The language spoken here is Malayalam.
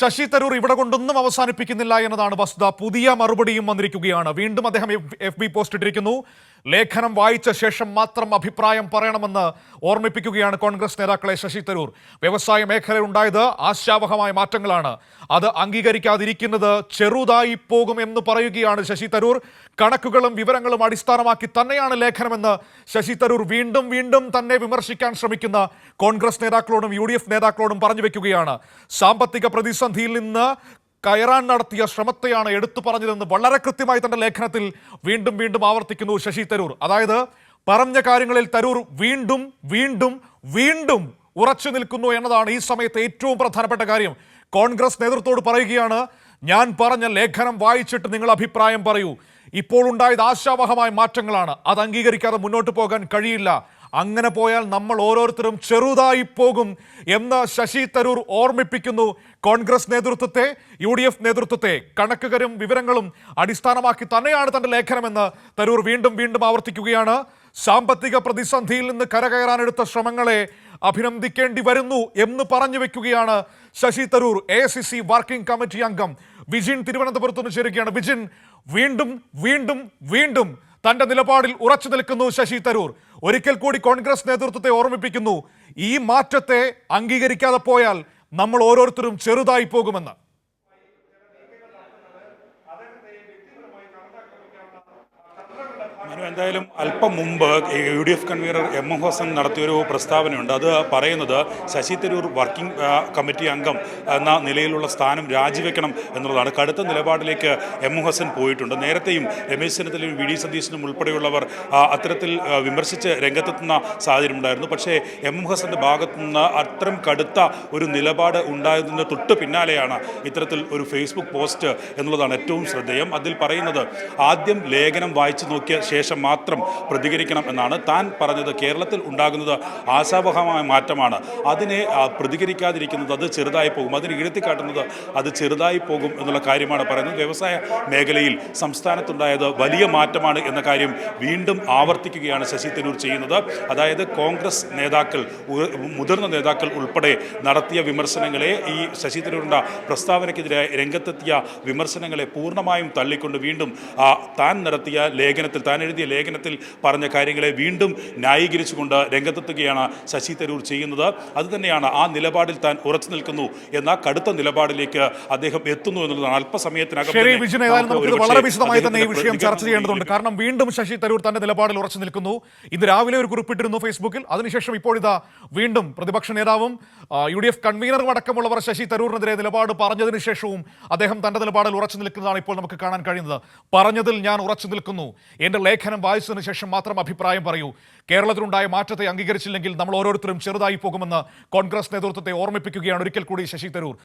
ശശി തരൂർ ഇവിടെ കൊണ്ടൊന്നും അവസാനിപ്പിക്കുന്നില്ല എന്നതാണ് വസ്തുത. പുതിയ മറുപടിയും വന്നിരിക്കുകയാണ്. വീണ്ടും അദ്ദേഹം FB പോസ്റ്റ് ഇട്ടിരിക്കുന്നു. ലേഖനം വായിച്ച ശേഷം മാത്രം അഭിപ്രായം പറയണമെന്ന് ഓർമ്മിപ്പിക്കുകയാണ് കോൺഗ്രസ് നേതാക്കളെ ശശി തരൂർ. വ്യവസായ മേഖലയിൽ ഉണ്ടായത് ആശാവഹമായ മാറ്റങ്ങളാണ്. അത് അംഗീകരിക്കാതിരിക്കുന്നത് ചെറുതായി പോകും എന്ന് പറയുകയാണ് ശശി തരൂർ. കണക്കുകളും വിവരങ്ങളും അടിസ്ഥാനമാക്കി തന്നെയാണ് ലേഖനമെന്ന് ശശി തരൂർ വീണ്ടും വീണ്ടും തന്നെ വിമർശിക്കാൻ ശ്രമിക്കുന്ന കോൺഗ്രസ് നേതാക്കളോടും UDF നേതാക്കളോടും പറഞ്ഞു വെക്കുകയാണ്. സാമ്പത്തിക പ്രതിസന്ധിയിൽ നിന്ന് കയറാൻ നടത്തിയ ശ്രമത്തെയാണ് എടുത്തു പറഞ്ഞതെന്ന് വളരെ കൃത്യമായി തന്റെ ലേഖനത്തിൽ വീണ്ടും വീണ്ടും ആവർത്തിക്കുന്നു ശശി തരൂർ. അതായത് പറഞ്ഞ കാര്യങ്ങളിൽ തരൂർ വീണ്ടും വീണ്ടും വീണ്ടും ഉറച്ചു നിൽക്കുന്നു എന്നതാണ് ഈ സമയത്ത് ഏറ്റവും പ്രധാനപ്പെട്ട കാര്യം. കോൺഗ്രസ് നേതൃത്വത്തോട് പറയുകയാണ്, ഞാൻ പറഞ്ഞ ലേഖനം വായിച്ചിട്ട് നിങ്ങൾ അഭിപ്രായം പറയൂ. ഇപ്പോൾ ഉണ്ടായത് ആശാവഹമായ മാറ്റങ്ങളാണ്. അത് അംഗീകരിക്കാതെ മുന്നോട്ട് പോകാൻ കഴിയില്ല. അങ്ങനെ പോയാൽ നമ്മൾ ഓരോരുത്തരും ചെറുതായി പോകും എന്ന് ശശി തരൂർ ഓർമ്മിപ്പിക്കുന്നു കോൺഗ്രസ് നേതൃത്വത്തെ, UDF നേതൃത്വത്തെ. കണക്കുകളും വിവരങ്ങളും അടിസ്ഥാനമാക്കി തന്നെയാണ് തന്റെ ലേഖനമെന്ന് തരൂർ വീണ്ടും വീണ്ടും ആവർത്തിക്കുകയാണ്. സാമ്പത്തിക പ്രതിസന്ധിയിൽ നിന്ന് കരകയറാനെടുത്ത ശ്രമങ്ങളെ അഭിനന്ദിക്കേണ്ടി വരുന്നു എന്ന് പറഞ്ഞു വെക്കുകയാണ് Shashi Tharoor. AICC working committee അംഗം വിജിൻ തിരുവനന്തപുരത്ത് നിന്ന് ചേരുകയാണ്. വിജിൻ, വീണ്ടും വീണ്ടും വീണ്ടും തന്റെ നിലപാടിൽ ഉറച്ചു നിൽക്കുന്നു ശശി തരൂർ. ഒരിക്കൽ കൂടി കോൺഗ്രസ് നേതൃത്വത്തെ ഓർമ്മിപ്പിക്കുന്നു, ഈ മാറ്റത്തെ അംഗീകരിക്കാതെ പോയാൽ നമ്മൾ ഓരോരുത്തരും ചെറുതായി പോകുമെന്ന്. എന്തായാലും അല്പം മുമ്പ് UDF കൺവീനർ M.M. ഹസൻ നടത്തിയൊരു പ്രസ്താവനയുണ്ട്. അത് പറയുന്നത് ശശി തരൂർ വർക്കിംഗ് കമ്മിറ്റി അംഗം എന്ന നിലയിലുള്ള സ്ഥാനം രാജിവെക്കണം എന്നുള്ളതാണ്. കടുത്ത നിലപാടിലേക്ക് M.M. ഹസൻ പോയിട്ടുണ്ട്. നേരത്തെയും രമേശ് ചെന്നിത്തലയും VD സതീശനും ഉൾപ്പെടെയുള്ളവർ അത്തരത്തിൽ വിമർശിച്ച് രംഗത്തെത്തുന്ന സാഹചര്യം ഉണ്ടായിരുന്നു. പക്ഷേ M.M. ഹസന്റെ ഭാഗത്തു നിന്ന് അത്തരം കടുത്ത ഒരു നിലപാട് ഉണ്ടായതിന് തൊട്ട് പിന്നാലെയാണ് ഇത്തരത്തിൽ ഒരു ഫേസ്ബുക്ക് പോസ്റ്റ് എന്നുള്ളതാണ് ഏറ്റവും ശ്രദ്ധേയം. അതിൽ പറയുന്നത്, ആദ്യം ലേഖനം വായിച്ചു നോക്കിയ ശേഷം മാത്രം പ്രതികരിക്കണം എന്നാണ്. താൻ പറഞ്ഞത് കേരളത്തിൽ ഉണ്ടാകുന്നത് ആശാവഹമായ മാറ്റമാണ്. അതിനെ പ്രതികരിക്കാതിരിക്കുന്നത് അത് ചെറുതായി പോകും, അതിന് ഇഴുത്തിക്കാട്ടുന്നത് അത് ചെറുതായി പോകും എന്നുള്ള കാര്യമാണ് പറയുന്നത്. വ്യവസായ മേഖലയിൽ സംസ്ഥാനത്തുണ്ടായത് വലിയ മാറ്റമാണ് എന്ന കാര്യം വീണ്ടും ആവർത്തിക്കുകയാണ് ശശി തരൂർ ചെയ്യുന്നത്. അതായത് കോൺഗ്രസ് നേതാക്കൾ, മുതിർന്ന നേതാക്കൾ ഉൾപ്പെടെ നടത്തിയ വിമർശനങ്ങളെ, ഈ ശശി തരൂരിൻ്റെ പ്രസ്താവനയ്ക്കെതിരെ രംഗത്തെത്തിയ വിമർശനങ്ങളെ പൂർണ്ണമായും തള്ളിക്കൊണ്ട് വീണ്ടും താൻ നടത്തിയ ലേഖനത്തിൽ, താൻ എഴുതിയ ലേഖനത്തിൽ പറഞ്ഞ കാര്യങ്ങളെ വീണ്ടും ന്യായീകരിച്ചുകൊണ്ട് രംഗത്തെത്തുകയാണ് ശശി തരൂർ ചെയ്യുന്നത്. അതുതന്നെയാണ് ആ നിലപാടിൽ താൻ ഉറച്ചു നിൽക്കുന്നു എന്ന കടുത്ത നിലപാടിലേക്ക് അദ്ദേഹം എത്തുന്നു എന്നുള്ളതാണ്. അല്പസമയത്തിനകം വളരെ വിശദമായി തന്നെ ഈ വിഷയം ചർച്ച ചെയ്യേണ്ടതുണ്ട്. കാരണം വീണ്ടും ശശി തരൂർ തന്റെ നിലപാടിൽ ഉറച്ചു നിൽക്കുന്നു. ഇന്ന് രാവിലെ ഒരു കുറിപ്പിട്ടിരുന്നു ഫേസ്ബുക്കിൽ. അതിനുശേഷം ഇപ്പോഴിതാ വീണ്ടും പ്രതിപക്ഷ നേതാവും UDF കൺവീനറും അടക്കമുള്ളവർ ശശി തരൂരിനെതിരെ നിലപാട് പറഞ്ഞതിന് ശേഷവും അദ്ദേഹം തന്റെ നിലപാടിൽ ഉറച്ചു നിൽക്കുന്നതാണ് ഇപ്പോൾ നമുക്ക് കാണാൻ കഴിയുന്നത്. പറഞ്ഞതിൽ ഞാൻ ഉറച്ചു നിൽക്കുന്നു, എന്റെ ലേഖനം വായിച്ചതിന് ശേഷം മാത്രം അഭിപ്രായം പറയൂ. കേരളത്തിലുണ്ടായ മാറ്റത്തെ അംഗീകരിച്ചില്ലെങ്കിൽ നമ്മൾ ഓരോരുത്തരും ചെറുതായി പോകുമെന്ന് കോൺഗ്രസ് നേതൃത്വത്തെ ഓർമ്മിപ്പിക്കുകയാണ് ഒരിക്കൽ കൂടി ശശി തരൂർ.